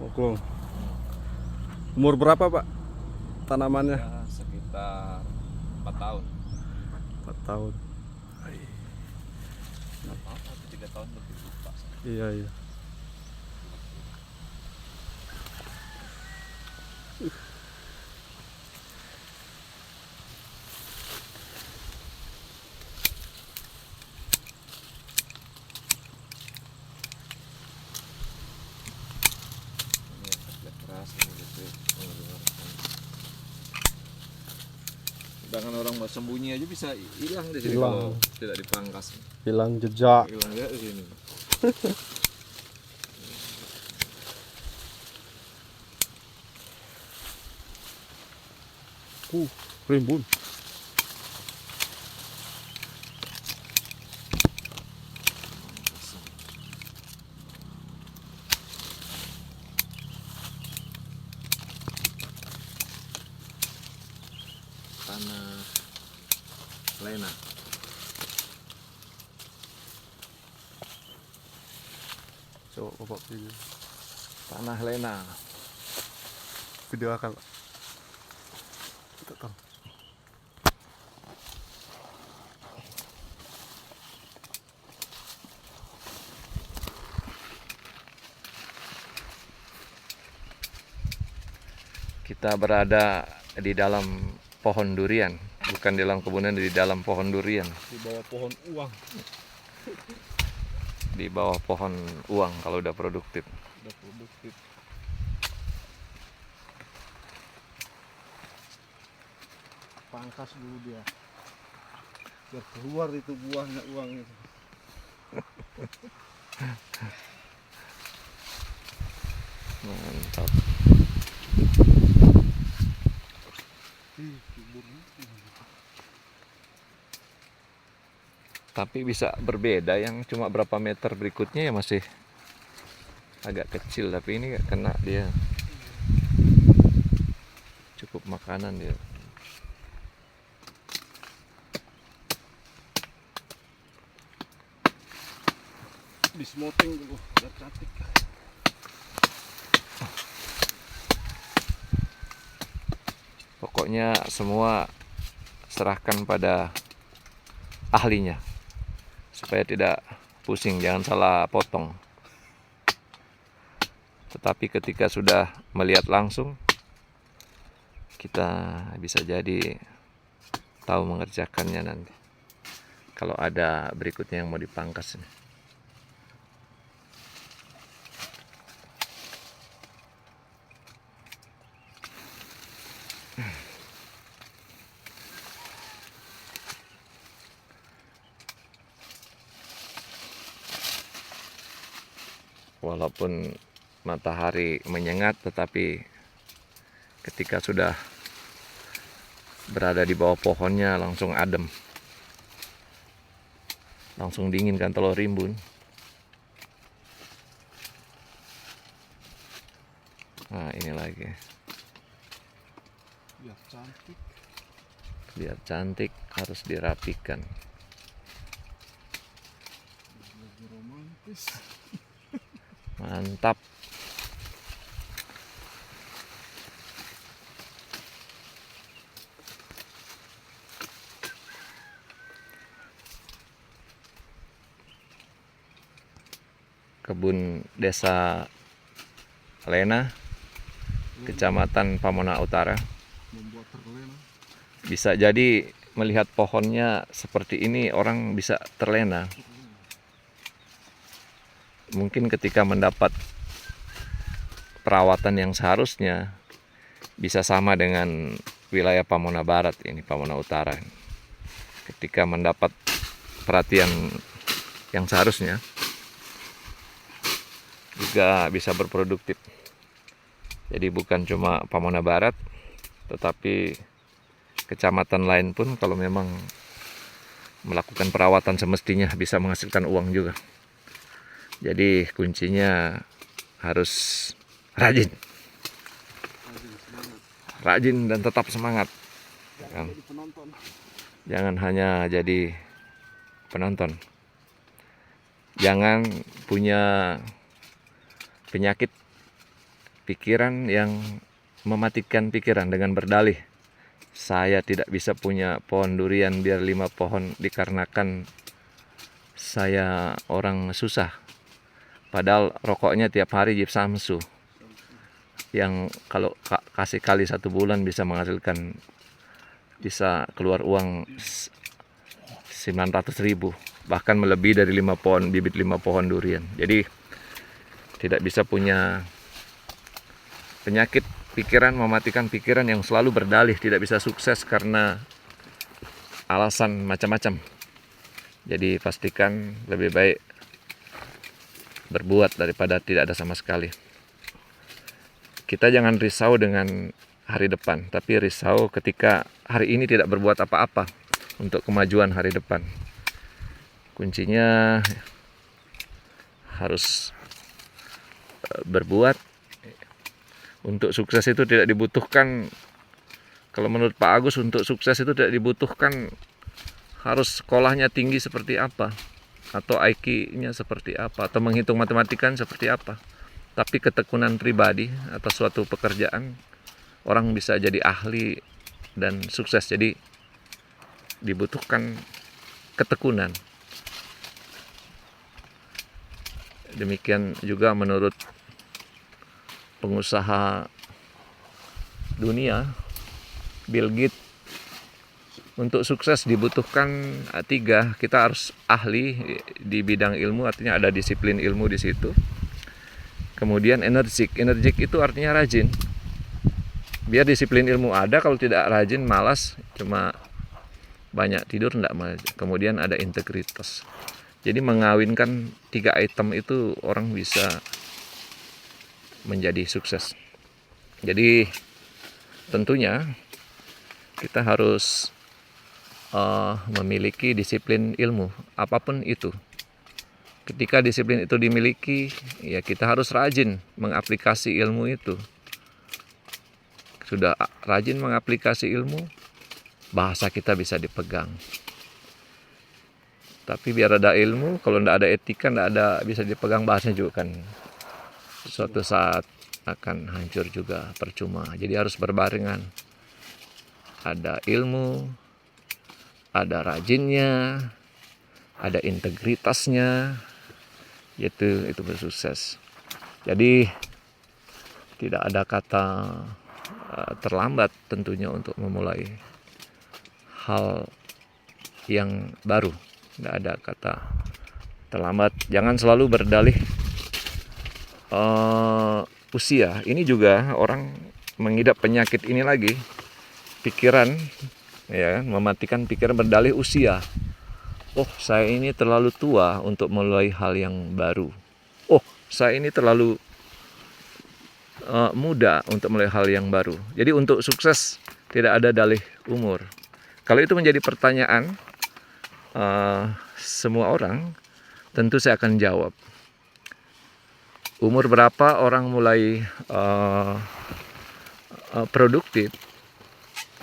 Oklong. Umur berapa Pak tanamannya? Ya, sekitar 4 tahun. 4 tahun. 4 tahun atau 3 tahun lebih lupa. Iya iya. Ini yang kerja keras, ini gitu. Sedangkan orang mau sembunyi aja bisa hilang di sini Hilang. kalau tidak dipangkas. Hilang jejak. Hilang ya di sini. Rimbun. Tanah lena. Coba Bapak video. Tanah lena. Video akan. Tidak tahu. Kita berada di dalam pohon durian, bukan di dalam kebunan, di dalam pohon durian. Di bawah pohon uang. Di bawah pohon uang kalau udah produktif. Udah produktif. Pangkas dulu dia. Biar keluar itu buahnya uang itu. Mantap. Tapi bisa berbeda, yang cuma berapa meter berikutnya ya masih agak kecil, tapi ini kena dia. Cukup makanan dia. Dismoting dulu biar cantik. Pokoknya semua serahkan pada ahlinya supaya tidak pusing, jangan salah potong. Tetapi ketika sudah melihat langsung, kita bisa jadi tahu mengerjakannya nanti kalau ada berikutnya yang mau dipangkas. Walaupun matahari menyengat, tetapi ketika sudah berada di bawah pohonnya langsung adem, langsung dingin kan telur rimbun. Nah ini lagi, Biar cantik. biar cantik harus dirapikan. Lebih romantis. Mantap. Kebun Desa Lena, Kecamatan Pamona Utara. Membuat terlena. Bisa jadi melihat pohonnya seperti ini orang bisa terlena. Mungkin ketika mendapat perawatan yang seharusnya bisa sama dengan wilayah Pamona Barat ini, Pamona Utara. Ketika mendapat perhatian yang seharusnya juga bisa berproduktif. Jadi bukan cuma Pamona Barat, tetapi kecamatan lain pun kalau memang melakukan perawatan semestinya bisa menghasilkan uang juga. Jadi kuncinya harus rajin, rajin dan tetap semangat. Jadi penonton. Jangan hanya jadi penonton. Jangan punya penyakit pikiran yang mematikan pikiran dengan berdalih. Saya tidak bisa punya pohon durian biar 5 pohon dikarenakan saya orang susah. Padahal rokoknya tiap hari Jeep Samsu yang kalau kasih kali 1 bulan bisa menghasilkan, bisa keluar uang 900.000, bahkan melebihi dari 5 pohon, bibit 5 pohon durian. Jadi tidak bisa punya penyakit pikiran, mematikan pikiran yang selalu berdalih, tidak bisa sukses karena alasan macam-macam. Jadi pastikan lebih baik berbuat daripada tidak ada sama sekali. Kita jangan risau dengan hari depan, tapi risau ketika hari ini tidak berbuat apa-apa untuk kemajuan hari depan. Kuncinya harus berbuat. Untuk sukses itu tidak dibutuhkan, kalau menurut Pak Agus, untuk sukses itu tidak dibutuhkan harus sekolahnya tinggi seperti apa, atau IQ-nya seperti apa, atau menghitung matematika seperti apa. Tapi ketekunan pribadi atas suatu pekerjaan, orang bisa jadi ahli dan sukses. Jadi dibutuhkan ketekunan. Demikian juga menurut pengusaha dunia, Bill Gates, untuk sukses dibutuhkan 3. Kita harus ahli di bidang ilmu, artinya ada disiplin ilmu di situ. Kemudian energik itu artinya rajin. Biar disiplin ilmu ada, kalau tidak rajin, malas, cuma banyak tidur, enggak maju. Kemudian ada integritas. Jadi mengawinkan 3 item itu orang bisa menjadi sukses. Jadi tentunya kita harus memiliki disiplin ilmu apapun itu. Ketika disiplin itu dimiliki, ya kita harus rajin mengaplikasi ilmu itu. Sudah rajin mengaplikasi ilmu, bahasa kita bisa dipegang. Tapi biar ada ilmu, kalau tidak ada etika, tidak ada bisa dipegang, bahasanya juga kan suatu saat akan hancur juga, percuma. Jadi harus berbarengan. Ada ilmu, ada rajinnya, ada integritasnya, itu bersukses. Jadi tidak ada kata terlambat tentunya untuk memulai hal yang baru. Tidak ada kata terlambat. Jangan selalu berdalih usia. Ini juga orang mengidap penyakit ini lagi, pikiran, ya, mematikan pikiran, berdalih usia. Oh, saya ini terlalu tua untuk mulai hal yang baru. Oh, saya ini terlalu muda untuk mulai hal yang baru. Jadi untuk sukses tidak ada dalih umur. Kalau itu menjadi pertanyaan semua orang, tentu saya akan jawab. Umur berapa orang mulai produktif?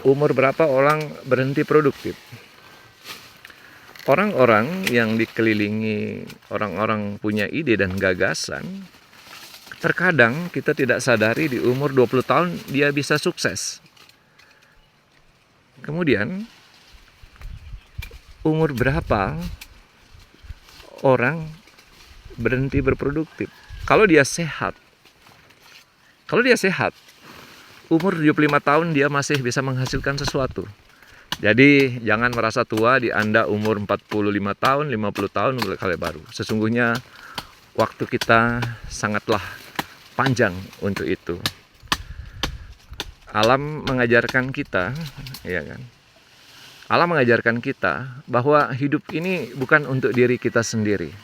Umur berapa orang berhenti produktif? Orang-orang yang dikelilingi orang-orang punya ide dan gagasan, terkadang kita tidak sadari di umur 20 tahun dia bisa sukses. Kemudian, umur berapa orang berhenti berproduktif? Kalau dia sehat, umur 75 tahun dia masih bisa menghasilkan sesuatu. Jadi jangan merasa tua di Anda umur 45 tahun, 50 tahun kali baru. Sesungguhnya waktu kita sangatlah panjang untuk itu. Alam mengajarkan kita, ya kan? Alam mengajarkan kita bahwa hidup ini bukan untuk diri kita sendiri.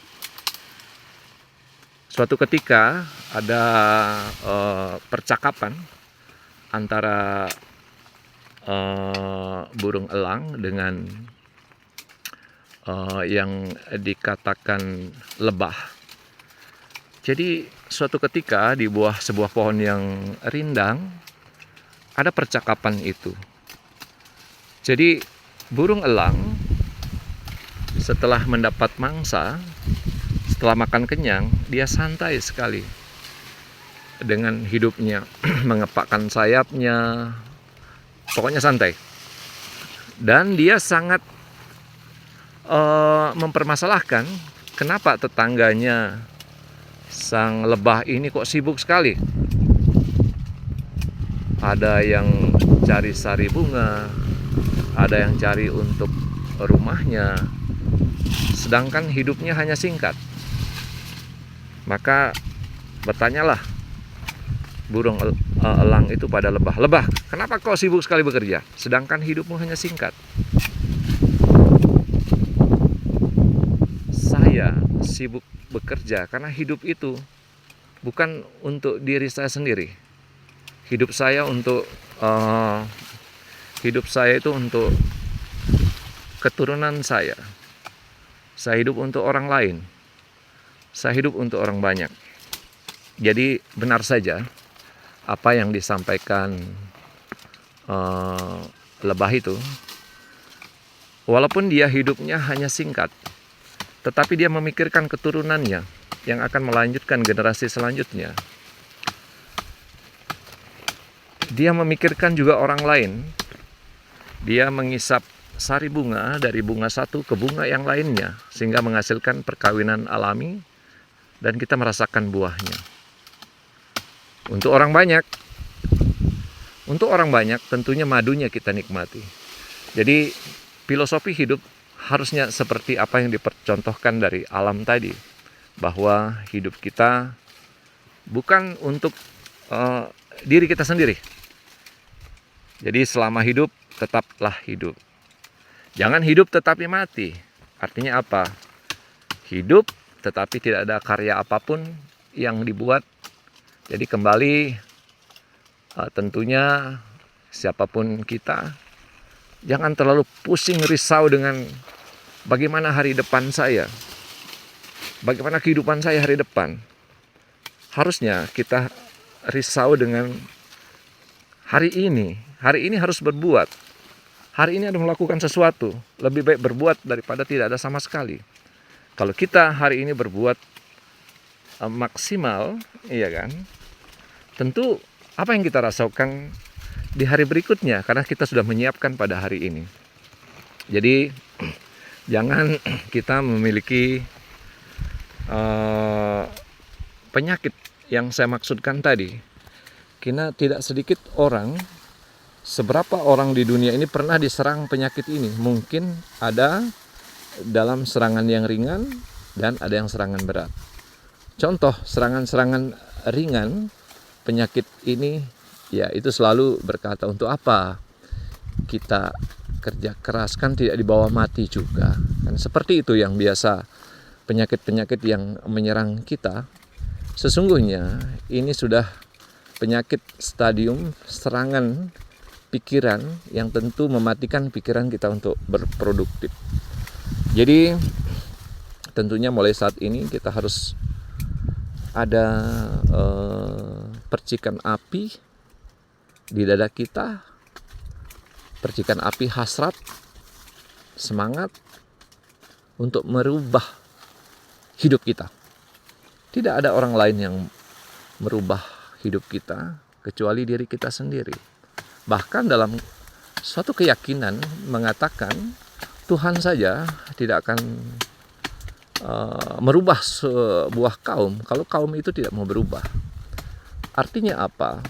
Suatu ketika ada percakapan antara burung elang dengan yang dikatakan lebah. Jadi suatu ketika di bawah sebuah pohon yang rindang ada percakapan itu. Jadi burung elang setelah mendapat mangsa, setelah makan kenyang, dia santai sekali. dengan hidupnya, mengepakkan sayapnya, pokoknya santai. Dan dia sangat mempermasalahkan kenapa tetangganya sang lebah ini kok sibuk sekali. Ada yang cari sari bunga, ada yang cari untuk rumahnya, sedangkan hidupnya hanya singkat. Maka bertanyalah burung elang itu pada lebah, "Lebah, kenapa kau sibuk sekali bekerja, sedangkan hidupmu hanya singkat?" Saya sibuk bekerja karena hidup itu bukan untuk diri saya sendiri. Hidup saya itu untuk keturunan saya. Saya hidup untuk orang lain. Saya hidup untuk orang banyak. Jadi benar saja apa yang disampaikan lebah itu, walaupun dia hidupnya hanya singkat, tetapi dia memikirkan keturunannya yang akan melanjutkan generasi selanjutnya. Dia memikirkan juga orang lain. Dia mengisap sari bunga dari bunga satu ke bunga yang lainnya, sehingga menghasilkan perkawinan alami dan kita merasakan buahnya. Untuk orang banyak tentunya madunya kita nikmati. Jadi filosofi hidup harusnya seperti apa yang dipercontohkan dari alam tadi, bahwa hidup kita bukan untuk diri kita sendiri. Jadi selama hidup tetaplah hidup. Jangan hidup tetapi mati. Artinya apa? Hidup tetapi tidak ada karya apapun yang dibuat. Jadi kembali tentunya siapapun kita, jangan terlalu pusing risau dengan bagaimana hari depan saya, bagaimana kehidupan saya hari depan. Harusnya kita risau dengan hari ini. Hari ini harus berbuat. Hari ini ada melakukan sesuatu. Lebih baik berbuat daripada tidak ada sama sekali. Kalau kita hari ini berbuat maksimal, iya kan? Tentu apa yang kita rasakan di hari berikutnya, karena kita sudah menyiapkan pada hari ini. Jadi jangan kita memiliki penyakit yang saya maksudkan tadi. Karena tidak sedikit orang, seberapa orang di dunia ini pernah diserang penyakit ini. Mungkin ada dalam serangan yang ringan dan ada yang serangan berat. Contoh serangan-serangan ringan penyakit ini, ya itu selalu berkata, untuk apa kita kerja keras, kan tidak dibawa mati juga. Kan seperti itu yang biasa penyakit-penyakit yang menyerang kita. Sesungguhnya ini sudah penyakit stadium serangan pikiran yang tentu mematikan pikiran kita untuk berproduktif. Jadi tentunya mulai saat ini kita harus ada percikan api di dada kita, percikan api hasrat, semangat untuk merubah hidup kita. Tidak ada orang lain yang merubah hidup kita kecuali diri kita sendiri. Bahkan dalam suatu keyakinan mengatakan Tuhan saja tidak akan merubah sebuah kaum kalau kaum itu tidak mau berubah. Artinya apa?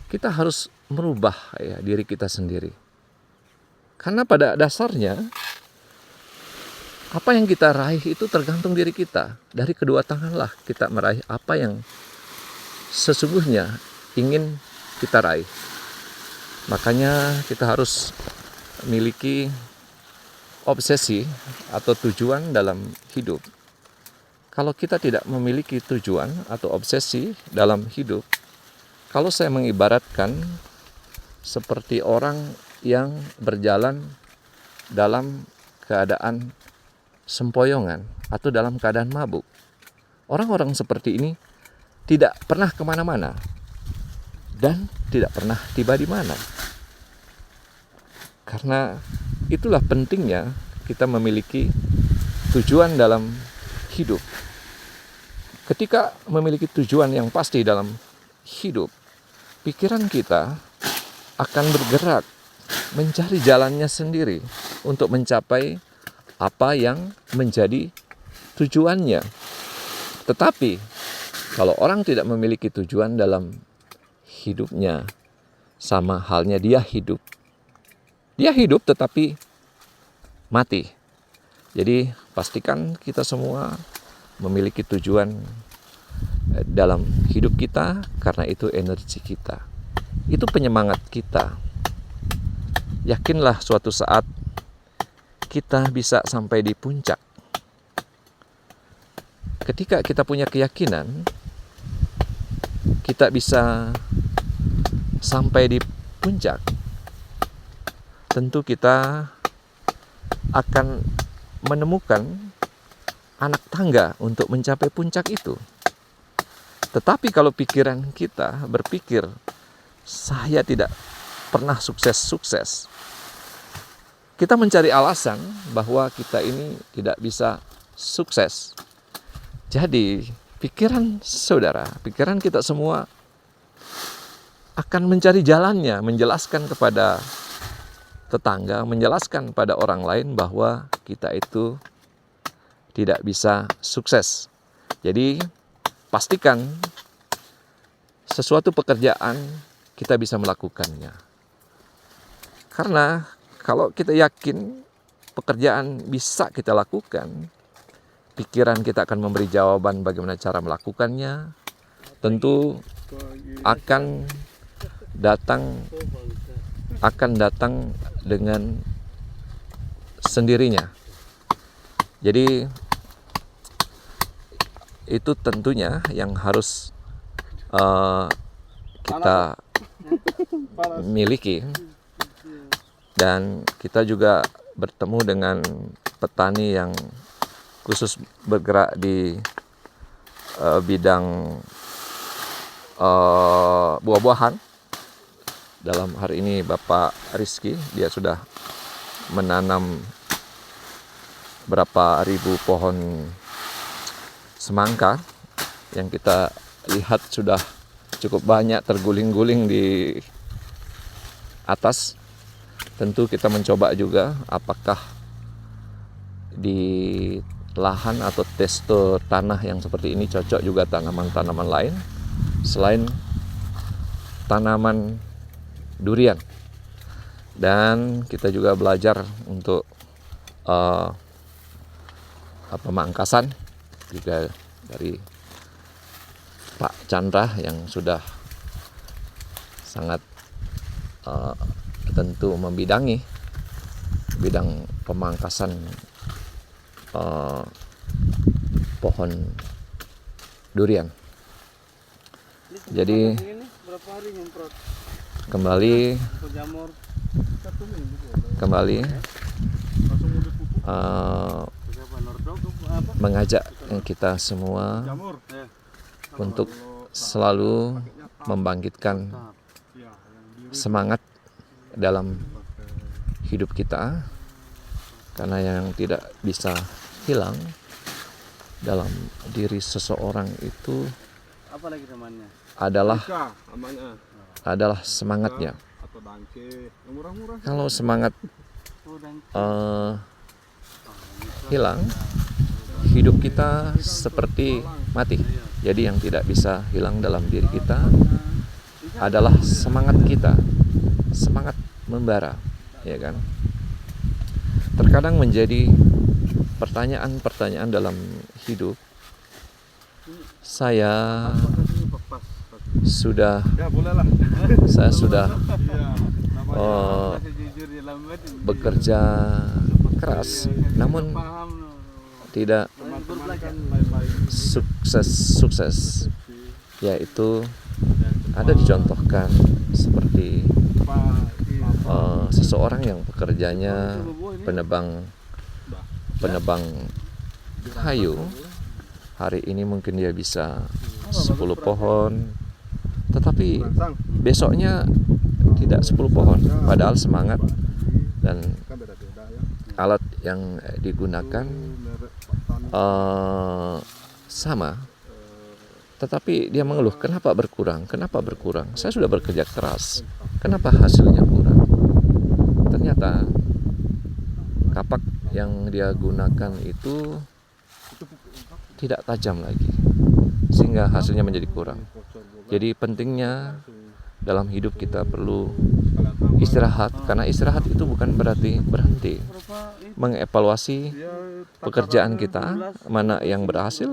Kita harus merubah ya diri kita sendiri. Karena pada dasarnya apa yang kita raih itu tergantung diri kita. Dari kedua tanganlah kita meraih apa yang sesungguhnya ingin kita raih. Makanya kita harus memiliki obsesi atau tujuan dalam hidup. Kalau kita tidak memiliki tujuan atau obsesi dalam hidup, kalau saya mengibaratkan seperti orang yang berjalan dalam keadaan sempoyongan atau dalam keadaan mabuk. Orang-orang seperti ini tidak pernah kemana-mana dan tidak pernah tiba di mana. Karena itulah pentingnya kita memiliki tujuan dalam hidup. Ketika memiliki tujuan yang pasti dalam hidup, pikiran kita akan bergerak mencari jalannya sendiri untuk mencapai apa yang menjadi tujuannya. Tetapi kalau orang tidak memiliki tujuan dalam hidupnya, sama halnya dia hidup. Dia hidup tetapi mati. Jadi pastikan kita semua memiliki tujuan dalam hidup kita, karena itu energi kita. Itu penyemangat kita. Yakinlah suatu saat kita bisa sampai di puncak. Ketika kita punya keyakinan, kita bisa sampai di puncak. Tentu kita akan menemukan anak tangga untuk mencapai puncak itu. Tetapi kalau pikiran kita berpikir, saya tidak pernah sukses-sukses, kita mencari alasan bahwa kita ini tidak bisa sukses. Jadi pikiran saudara, pikiran kita semua akan mencari jalannya, menjelaskan kepada tetangga, menjelaskan pada orang lain bahwa kita itu tidak bisa sukses. Jadi pastikan sesuatu pekerjaan kita bisa melakukannya. Karena kalau kita yakin pekerjaan bisa kita lakukan, pikiran kita akan memberi jawaban bagaimana cara melakukannya. Tentu akan datang dengan sendirinya. Jadi itu tentunya yang harus kita miliki. Dan kita juga bertemu dengan petani yang khusus bergerak di bidang buah-buahan. Dalam hari ini Bapak Rizky, dia sudah menanam berapa ribu pohon semangka yang kita lihat sudah cukup banyak terguling-guling di atas. Tentu kita mencoba juga apakah di lahan atau tekstur tanah yang seperti ini cocok juga tanaman-tanaman lain selain tanaman durian. Dan kita juga belajar untuk pemangkasan juga dari Pak Chandra yang sudah sangat tentu membidangi bidang pemangkasan pohon durian. Jadi kembali mengajak kita semua untuk selalu membangkitkan semangat dalam hidup kita, karena yang tidak bisa hilang dalam diri seseorang itu adalah semangatnya. Kalau semangat hilang, hidup kita seperti mati. Jadi yang tidak bisa hilang dalam diri kita adalah semangat kita, semangat membara, ya kan? Terkadang menjadi pertanyaan-pertanyaan dalam hidup. Saya sudah bekerja keras, namun tidak sukses, yaitu ada dicontohkan seperti seseorang yang pekerjanya penebang kayu. Hari ini mungkin dia bisa 10 pohon, tetapi besoknya tidak 10 pohon, padahal semangat dan alat yang digunakan sama, Tetapi dia mengeluh, kenapa berkurang? Kenapa berkurang? Saya sudah bekerja keras, kenapa hasilnya kurang? Ternyata kapak yang dia gunakan itu tidak tajam lagi, sehingga hasilnya menjadi kurang. Jadi pentingnya dalam hidup kita perlu istirahat, karena istirahat itu bukan berarti berhenti. Mengevaluasi pekerjaan kita, mana yang berhasil,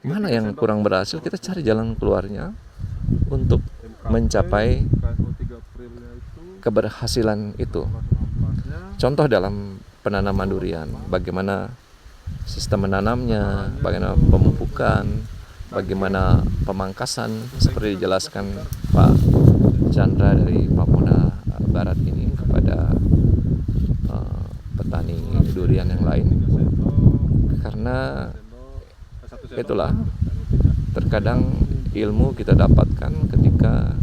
mana yang kurang berhasil, kita cari jalan keluarnya untuk mencapai keberhasilan itu. Contoh dalam penanaman durian, bagaimana sistem menanamnya, bagaimana pemupukan, bagaimana pemangkasan, seperti dijelaskan Pak Chandra dari Papua Barat ini kepada petani durian yang lain. Karena itulah, terkadang ilmu kita dapatkan ketika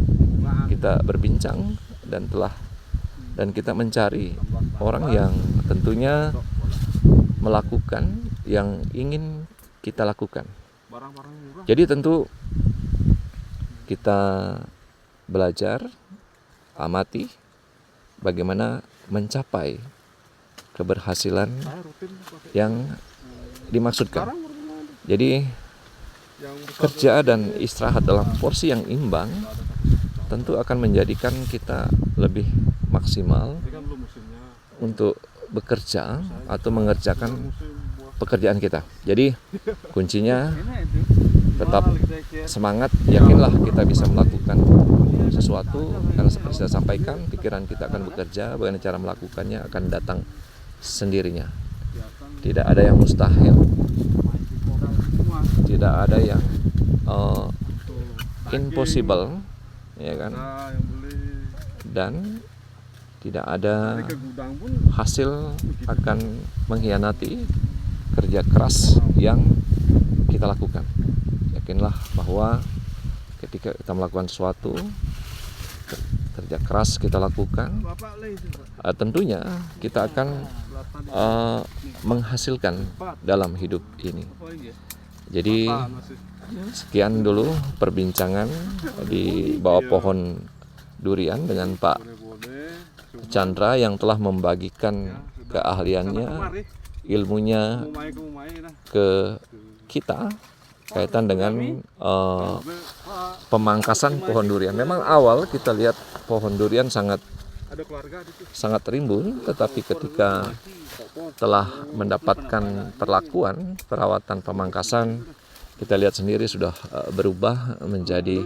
kita berbincang dan kita mencari orang yang tentunya melakukan yang ingin kita lakukan. Jadi tentu kita belajar, amati bagaimana mencapai keberhasilan yang dimaksudkan. Jadi kerja dan istirahat dalam porsi yang imbang tentu akan menjadikan kita lebih maksimal untuk bekerja atau mengerjakan pekerjaan kita. Jadi kuncinya tetap semangat, yakinlah kita bisa melakukan sesuatu, karena seperti saya sampaikan, pikiran kita akan bekerja, bagaimana cara melakukannya akan datang sendirinya. Tidak ada yang mustahil, tidak ada yang impossible, ya kan? Dan tidak ada hasil akan mengkhianati kerja keras yang kita lakukan. Yakinlah bahwa ketika kita melakukan sesuatu, kerja keras kita lakukan, tentunya kita akan menghasilkan dalam hidup ini. Jadi sekian dulu perbincangan di bawah pohon durian dengan Pak Chandra yang telah membagikan keahliannya, ilmunya ke kita kaitan dengan pemangkasan pohon durian. Memang awal kita lihat pohon durian sangat rimbun, tetapi ketika telah mendapatkan perlakuan perawatan pemangkasan, kita lihat sendiri sudah berubah menjadi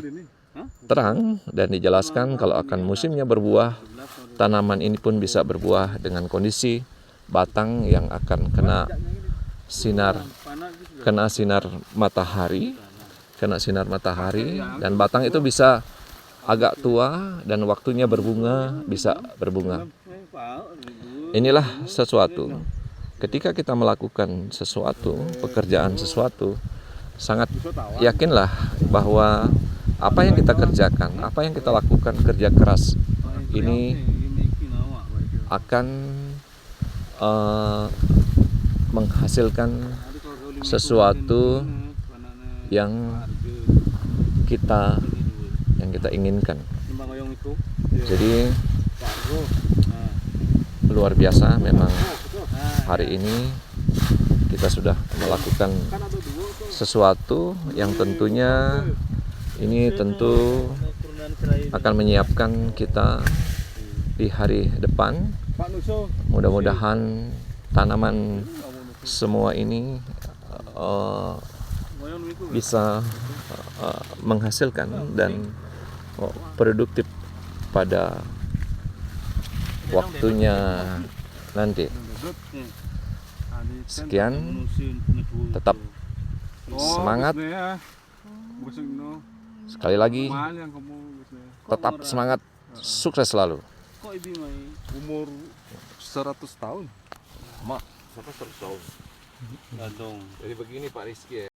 terang, dan dijelaskan kalau akan musimnya berbuah, tanaman ini pun bisa berbuah dengan kondisi batang yang akan kena sinar matahari, dan batang itu bisa agak tua dan waktunya berbunga bisa berbunga. Inilah sesuatu. Ketika kita melakukan sesuatu, pekerjaan sesuatu, sangat yakinlah bahwa apa yang kita kerjakan, apa yang kita lakukan, kerja keras ini akan menghasilkan sesuatu yang kita inginkan. Jadi luar biasa memang hari ini kita sudah melakukan sesuatu yang tentunya ini tentu akan menyiapkan kita di hari depan. Mudah-mudahan tanaman semua ini bisa menghasilkan dan produktif pada waktunya nanti. Sekian, tetap semangat. Sekali lagi, tetap semangat, sukses selalu. Umur 100 tahun. Mak, 100 tahun. Jadi begini Pak Rizky ya.